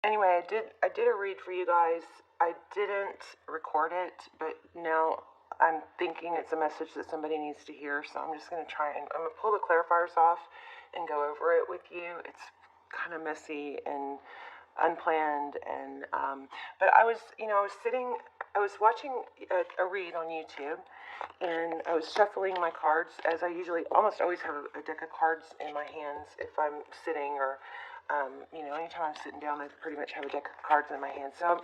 Anyway, I did a read for you guys. I didn't record it, but now I'm thinking it's a message that somebody needs to hear. So I'm just gonna try and I'm gonna pull the clarifiers off and go over it with you. It's kind of messy and unplanned, and but I was watching a read on YouTube, and I was shuffling my cards as I usually almost always have a deck of cards in my hands if I'm sitting or anytime I'm sitting down, I pretty much have a deck of cards in my hand. So I'm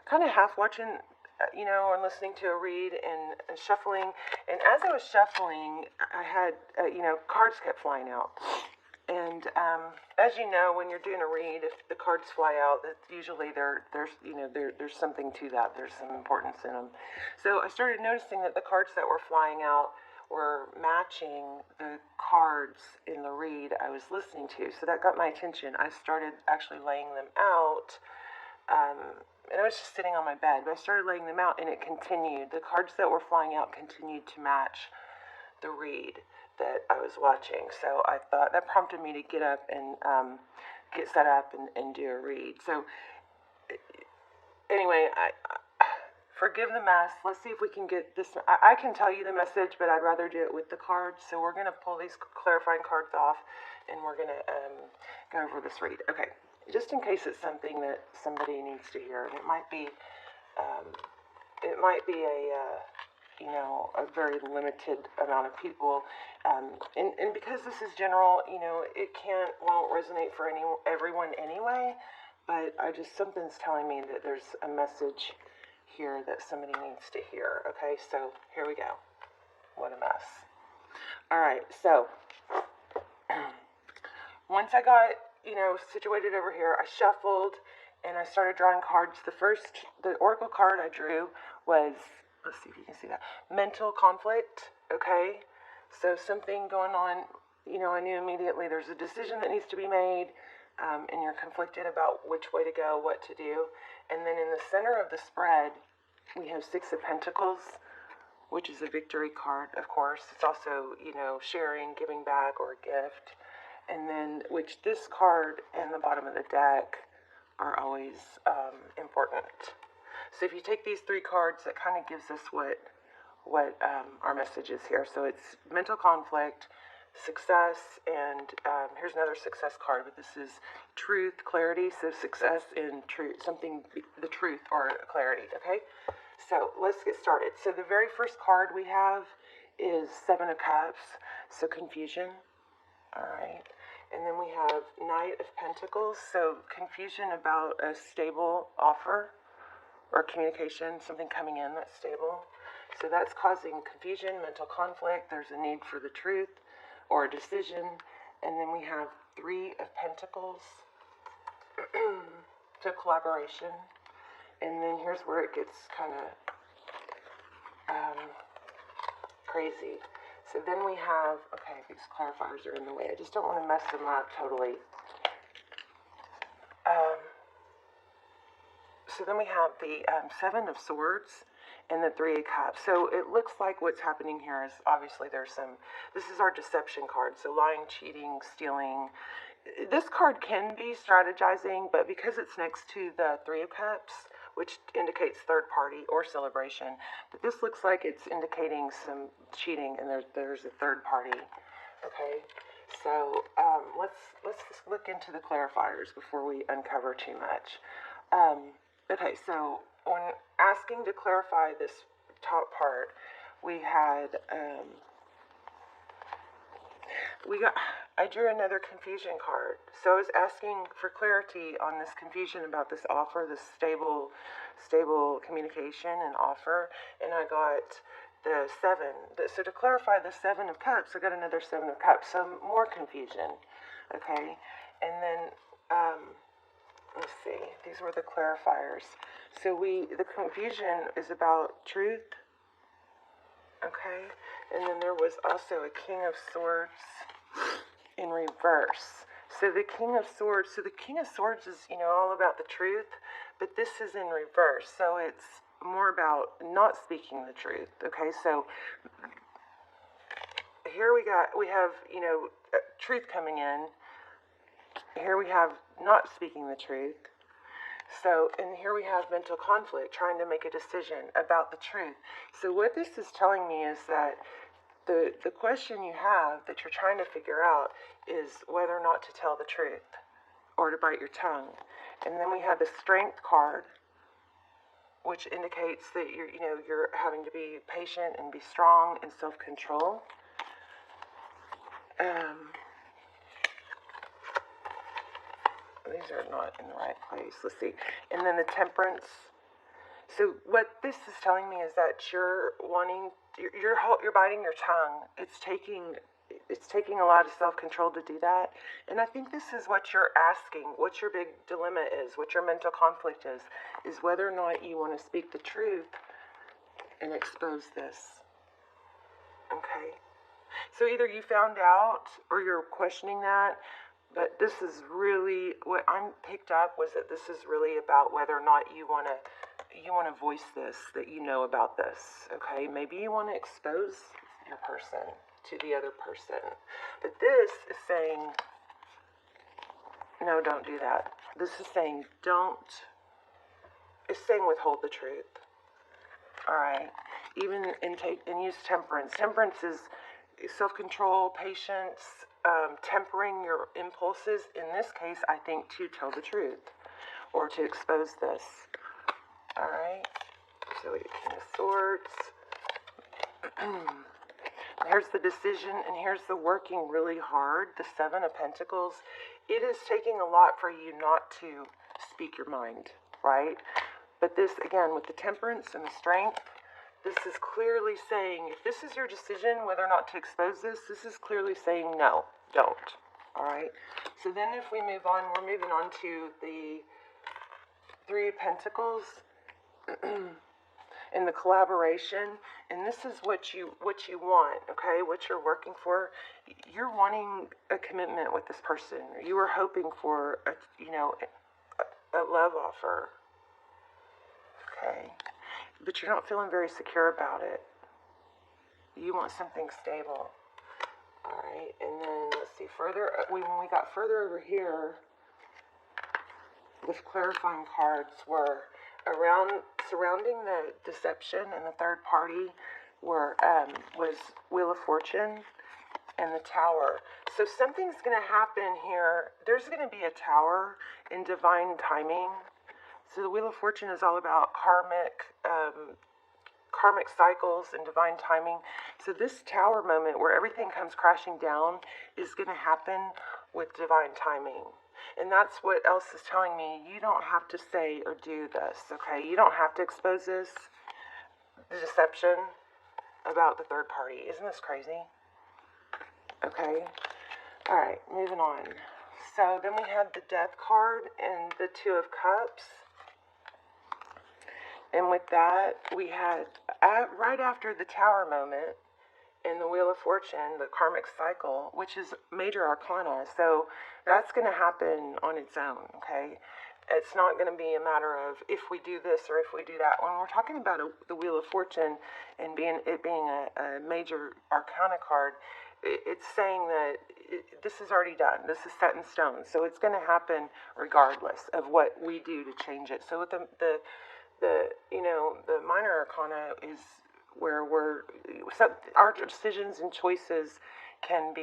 kind of half watching, or listening to a read and shuffling. And as I was shuffling, I had, cards kept flying out. And as you know, when you're doing a read, if the cards fly out, that usually there's something to that. There's some importance in them. So I started noticing that the cards that were flying out were matching the cards in the read I was listening to. So that got my attention. I started actually laying them out. And I was just sitting on my bed, but I started laying them out, and it continued. The cards that were flying out continued to match the read that I was watching. So I thought that prompted me to get up and get set up and do a read. So anyway, I forgive the mess. Let's see if we can get this. I can tell you the message, but I'd rather do it with the cards. So we're going to pull these clarifying cards off, and we're going to go over this read. Okay, just in case it's something that somebody needs to hear, and it might be a very limited amount of people. And because this is general, it won't resonate for everyone anyway. But something's telling me that there's a message here that somebody needs to hear. Okay, so here we go. What a mess. All right, so once I got, situated over here, I shuffled and I started drawing cards. The oracle card I drew was, let's see if you can see that, mental conflict, okay? So something going on, I knew immediately there's a decision that needs to be made, and you're conflicted about which way to go, what to do. And then in the center of the spread, we have Six of Pentacles, which is a victory card, of course. It's also, sharing, giving back, or a gift. And then, which this card and the bottom of the deck are always important. So if you take these three cards, that kind of gives us what our message is here. So it's mental conflict, success, and here's another success card, but this is truth, clarity. So success and truth, the truth or clarity, okay? So let's get started. So the very first card we have is Seven of Cups, so confusion, all right? And then we have Knight of Pentacles, so confusion about a stable offer or communication, something coming in that's stable. So that's causing confusion, mental conflict. There's a need for the truth or a decision. And then we have Three of Pentacles, so collaboration. And then here's where it gets kind of crazy. So then we have, okay, these clarifiers are in the way. I just don't want to mess them up totally. So then we have the Seven of Swords and the Three of Cups. So it looks like what's happening here is obviously this is our deception card. So lying, cheating, stealing. This card can be strategizing, but because it's next to the Three of Cups, which indicates third party or celebration, but this looks like it's indicating some cheating, and there's a third party. Okay, so let's just look into the clarifiers before we uncover too much. Okay, so when asking to clarify this top part, I drew another confusion card. So I was asking for clarity on this confusion about this offer, this stable communication and offer, and I got the seven. So to clarify the Seven of Cups, I got another Seven of Cups, so more confusion, okay? And then, let's see, these were the clarifiers. So the confusion is about truth, okay? And then there was also a King of Swords in reverse. So the King of Swords is, all about the truth, but this is in reverse. So it's more about not speaking the truth, okay? So here we have, truth coming in. Here we have not speaking the truth. So, and here we have mental conflict, trying to make a decision about the truth. So what this is telling me is that the question you have that you're trying to figure out is whether or not to tell the truth or to bite your tongue. And then we have the strength card, which indicates that you're having to be patient and be strong and self-control. These are not in the right place. Let's see. And then the temperance. So what this is telling me is that you're biting your tongue. It's taking a lot of self-control to do that. And I think this is what you're asking, what your big dilemma is, what your mental conflict is whether or not you want to speak the truth and expose this. Okay? So either you found out or you're questioning that, but this is really, what I picked up was that this is really about whether or not you want to voice this, that you know about this, okay? Maybe you want to expose your person to the other person. But this is saying, no, don't do that. This is saying it's saying withhold the truth. All right? Even and use temperance. Temperance is self-control, patience, tempering your impulses. In this case, I think to tell the truth or to expose this. All right? So we get King of Swords. Here's the decision, and here's the working really hard, the Seven of Pentacles. It is taking a lot for you not to speak your mind, right? But this, again, with the temperance and the strength, this is clearly saying, if this is your decision whether or not to expose this, this is clearly saying no, don't. All right? So then if we move on, we're moving on to the Three of Pentacles and the collaboration. And this is what you want, okay? What you're working for. You're wanting a commitment with this person. You were hoping for a love offer. Okay? But you're not feeling very secure about it. You want something stable. All right, and then let's see further. When we got further over here, with clarifying cards were surrounding the deception and the third party was Wheel of Fortune and the Tower. So something's going to happen here. There's going to be a Tower in divine timing. So the Wheel of Fortune is all about karmic cycles and divine timing. So this Tower moment where everything comes crashing down is going to happen with divine timing. And that's what else is telling me. You don't have to say or do this, okay? You don't have to expose this, the deception about the third party. Isn't this crazy? Okay. All right, moving on. So then we had the Death card and the Two of Cups. And with that, we had, right after the Tower moment and the Wheel of Fortune, the karmic cycle, which is major arcana. So that's going to happen on its own, okay? It's not going to be a matter of if we do this or if we do that. When we're talking about the Wheel of Fortune and it being a major arcana card, it's saying that this is already done. This is set in stone. So it's going to happen regardless of what we do to change it. So with the minor arcana is where our decisions and choices can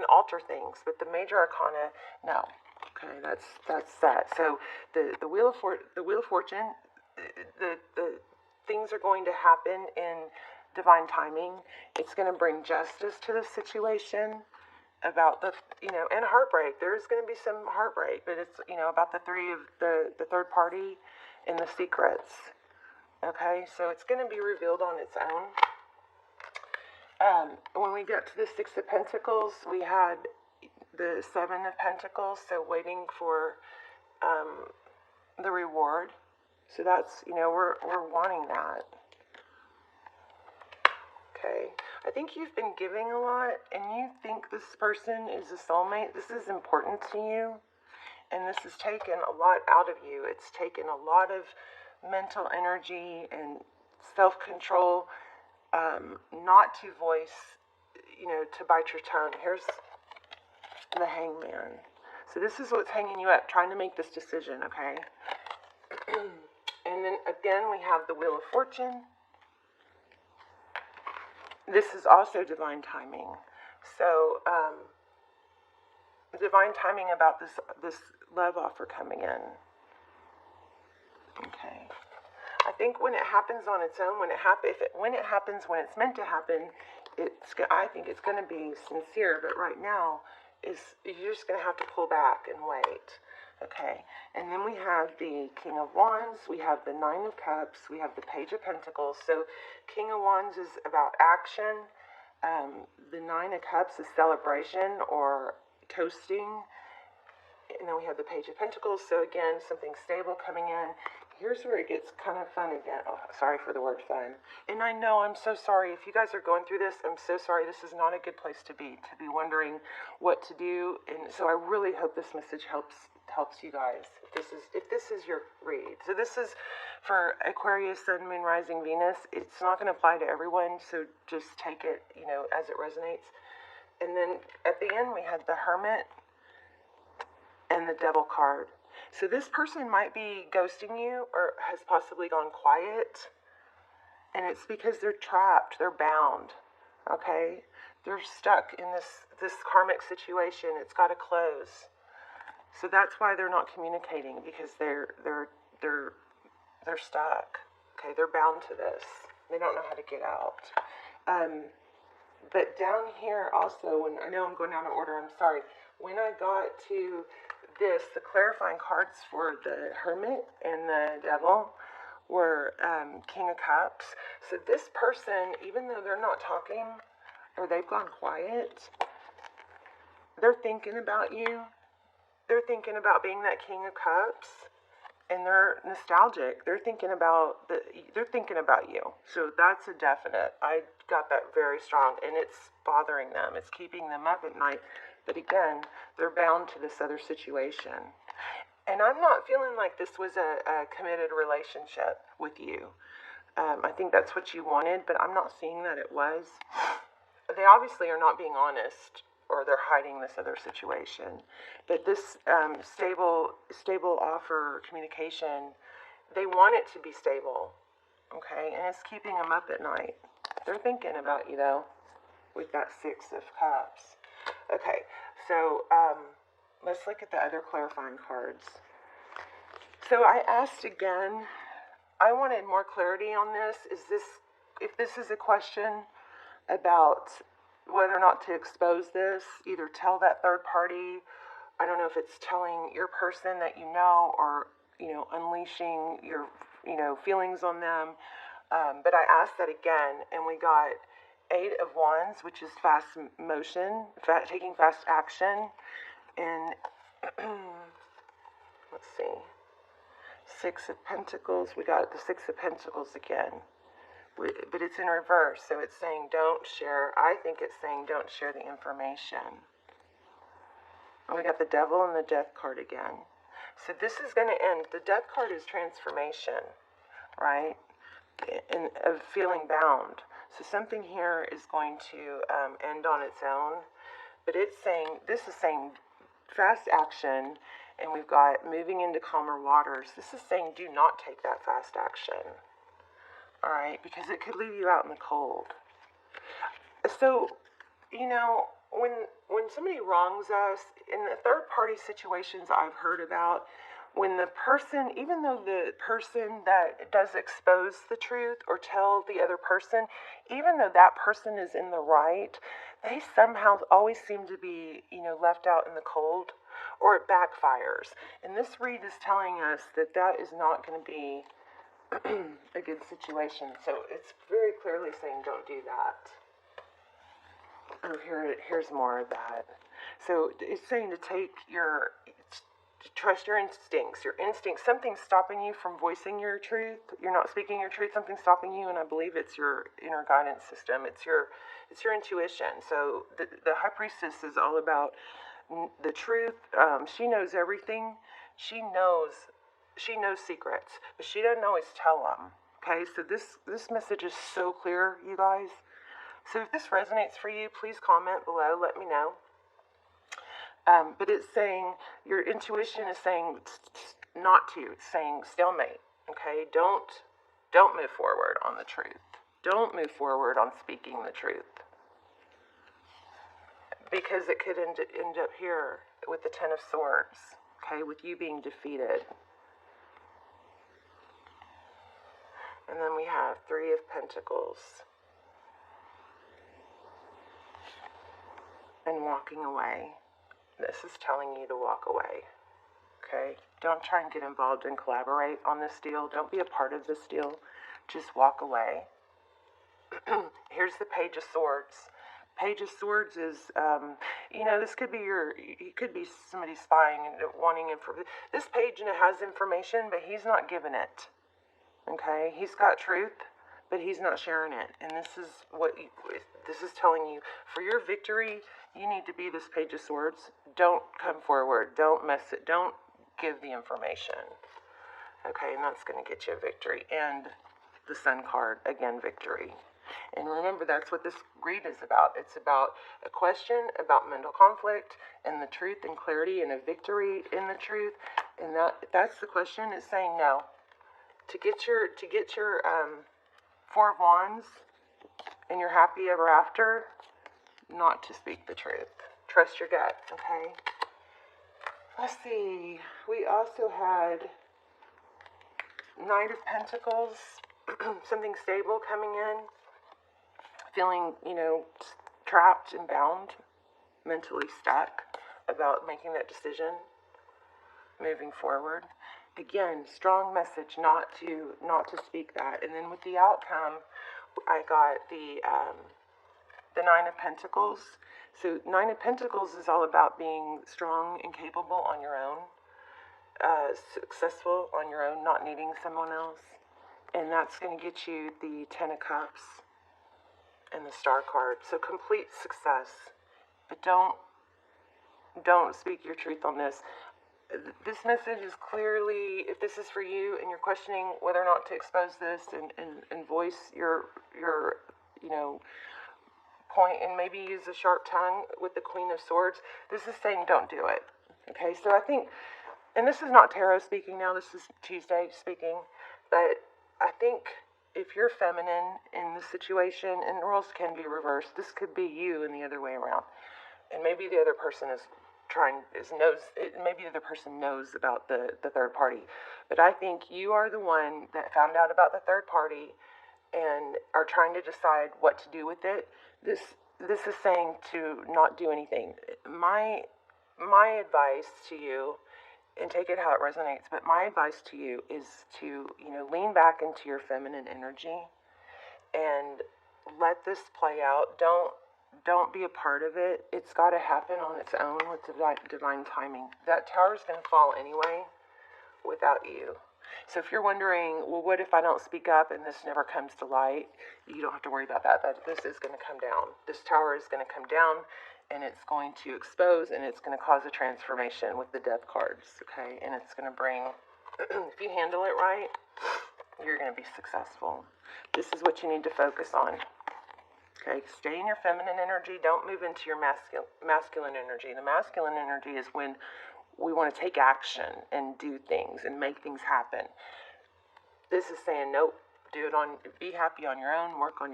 alter things, but the major arcana, no. Okay, that's that. So the Wheel of Fortune, the things are going to happen in divine timing. It's going to bring justice to the situation about and heartbreak. There's going to be some heartbreak, but it's about the third party and the secrets. Okay, so it's going to be revealed on its own. When we get to the Six of Pentacles, we had the Seven of Pentacles, so waiting for the reward. So that's, we're wanting that. Okay, I think you've been giving a lot, and you think this person is a soulmate. This is important to you, and this has taken a lot out of you. It's taken a lot of mental energy and self-control not to voice, to bite your tongue. Here's the Hangman. So this is what's hanging you up, trying to make this decision, okay? And then again, we have the Wheel of Fortune. This is also divine timing. So, divine timing about this love offer coming in. Okay. I think when it happens on its own, when it happens when it's meant to happen, I think it's going to be sincere. But right now, you're just going to have to pull back and wait. Okay. And then we have the King of Wands. We have the Nine of Cups. We have the Page of Pentacles. So, King of Wands is about action. The Nine of Cups is celebration or toasting. And then we have the Page of Pentacles. So again, something stable coming in. Here's where it gets kind of fun again. Oh, sorry for the word fun. And I know, I'm so sorry. If you guys are going through this, I'm so sorry. This is not a good place to be wondering what to do. And so I really hope this message helps you guys. If this is your read. So this is for Aquarius, Sun, Moon, Rising, Venus. It's not going to apply to everyone. So just take it, as it resonates. And then at the end, we had the Hermit and the Devil card. So this person might be ghosting you or has possibly gone quiet. And it's because they're trapped. They're bound. Okay? They're stuck in this karmic situation. It's got to close. So that's why they're not communicating, because they're stuck. Okay? They're bound to this. They don't know how to get out. But down here also, when I know I'm going out of order, I'm sorry. When I got to this, the clarifying cards for the Hermit and the Devil were King of Cups. So this person, even though they're not talking or they've gone quiet, they're thinking about you. They're thinking about being that King of Cups, and they're nostalgic. They're thinking about you. So that's a definite. I got that very strong, and it's bothering them. It's keeping them up at night. But again, they're bound to this other situation. And I'm not feeling like this was a committed relationship with you. I think that's what you wanted, but I'm not seeing that it was. They obviously are not being honest, or they're hiding this other situation. But this stable offer or communication, they want it to be stable, okay? And it's keeping them up at night. They're thinking about you, though, with that Six of Cups. Okay, so let's look at the other clarifying cards. So I asked again, I wanted more clarity on this. If this is a question about whether or not to expose this, either tell that third party, I don't know if it's telling your person that you know, or, unleashing your, feelings on them. But I asked that again, and we got Eight of Wands, which is fast motion, taking fast action. And let's see, Six of Pentacles. We got the Six of Pentacles again. But it's in reverse, so it's saying don't share. I think it's saying don't share the information. And we got the Devil and the Death card again. So this is going to end. The Death card is transformation, right? And of feeling bound. So something here is going to end on its own. But this is saying fast action, and we've got moving into calmer waters. This is saying do not take that fast action. All right, because it could leave you out in the cold. So, when somebody wrongs us, in the third-party situations I've heard about, when the person, even though the person that does expose the truth or tell the other person, even though that person is in the right, they somehow always seem to be, left out in the cold, or it backfires. And this read is telling us that is not going to be a good situation. So it's very clearly saying don't do that. Oh, here's more of that. So it's saying to trust your instincts. Your instincts, something's stopping you from voicing your truth. You're not speaking your truth. Something's stopping you, and I believe it's your inner guidance system. It's your intuition. So the High Priestess is all about the truth. She knows everything. She knows secrets, but she doesn't always tell them. Okay, so this message is so clear, you guys. So if this resonates for you, please comment below. Let me know. But it's saying, your intuition is saying not to. It's saying stalemate. Okay, don't move forward on the truth. Don't move forward on speaking the truth, because it could end up here with the Ten of Swords. Okay, with you being defeated. And then we have Three of Pentacles. And walking away. This is telling you to walk away. Okay? Don't try and get involved and collaborate on this deal. Don't be a part of this deal. Just walk away. Here's the Page of Swords. Page of Swords is, this could be it could be somebody spying and wanting information. This page has information, but he's not giving it. Okay? He's got truth, but he's not sharing it. And this is telling you, for your victory, you need to be this Page of Swords. Don't come forward. Don't mess it. Don't give the information. Okay, and that's going to get you a victory. And the Sun card, again, victory. And remember, that's what this read is about. It's about a question about mental conflict and the truth and clarity and a victory in the truth. And that's the question. It's saying no. To get your Four of Wands and you're happy ever after, not to speak the truth. Trust your gut, okay? Let's see. We also had Knight of Pentacles, something stable coming in. Feeling, trapped and bound, mentally stuck about making that decision, moving forward. Again, strong message not to speak that. And then with the outcome, I got the Nine of Pentacles. So Nine of Pentacles is all about being strong and capable on your own, successful on your own, not needing someone else. And that's going to get you the Ten of Cups and the Star card. So complete success. But don't speak your truth on this. This message is clearly, if this is for you and you're questioning whether or not to expose this and voice your point, and maybe use a sharp tongue with the Queen of Swords, this is saying don't do it. Okay, so I think, and this is not tarot speaking now, this is Tuesday speaking, but I think if you're feminine in this situation, and the roles can be reversed, this could be you and the other way around. And maybe the other person maybe the other person knows about the third party. But I think you are the one that found out about the third party and are trying to decide what to do with it. This is saying to not do anything. My advice to you, and take it how it resonates, but my advice to you is to, lean back into your feminine energy and let this play out. Don't be a part of it. It's got to happen on its own with divine timing. That tower is going to fall anyway without you. So if you're wondering, well, what if I don't speak up and this never comes to light? You don't have to worry about that. This is going to come down. This tower is going to come down, and it's going to expose, and it's going to cause a transformation with the Death cards, okay? And it's going to bring, if you handle it right, you're going to be successful. This is what you need to focus on, okay? Stay in your feminine energy. Don't move into your masculine energy. The masculine energy is when we want to take action and do things and make things happen. This is saying, nope, be happy on your own, work on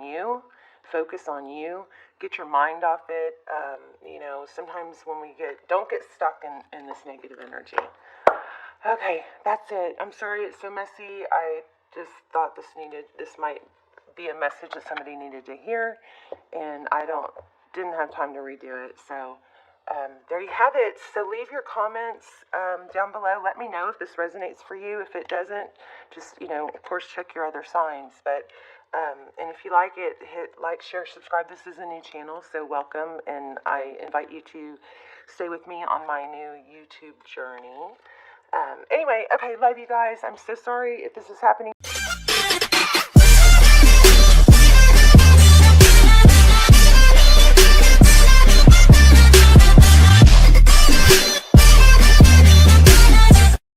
you, focus on you, get your mind off it. Sometimes when don't get stuck in this negative energy. Okay, that's it. I'm sorry it's so messy. I just thought this might be a message that somebody needed to hear, and I didn't have time to redo it, so there you have it. So leave your comments down below. Let me know if this resonates for you. If it doesn't, just, of course, check your other signs. But and if you like it, hit like, share, subscribe. This is a new channel, so welcome. And I invite you to stay with me on my new YouTube journey. Anyway, okay, love you guys. I'm so sorry if this is happening.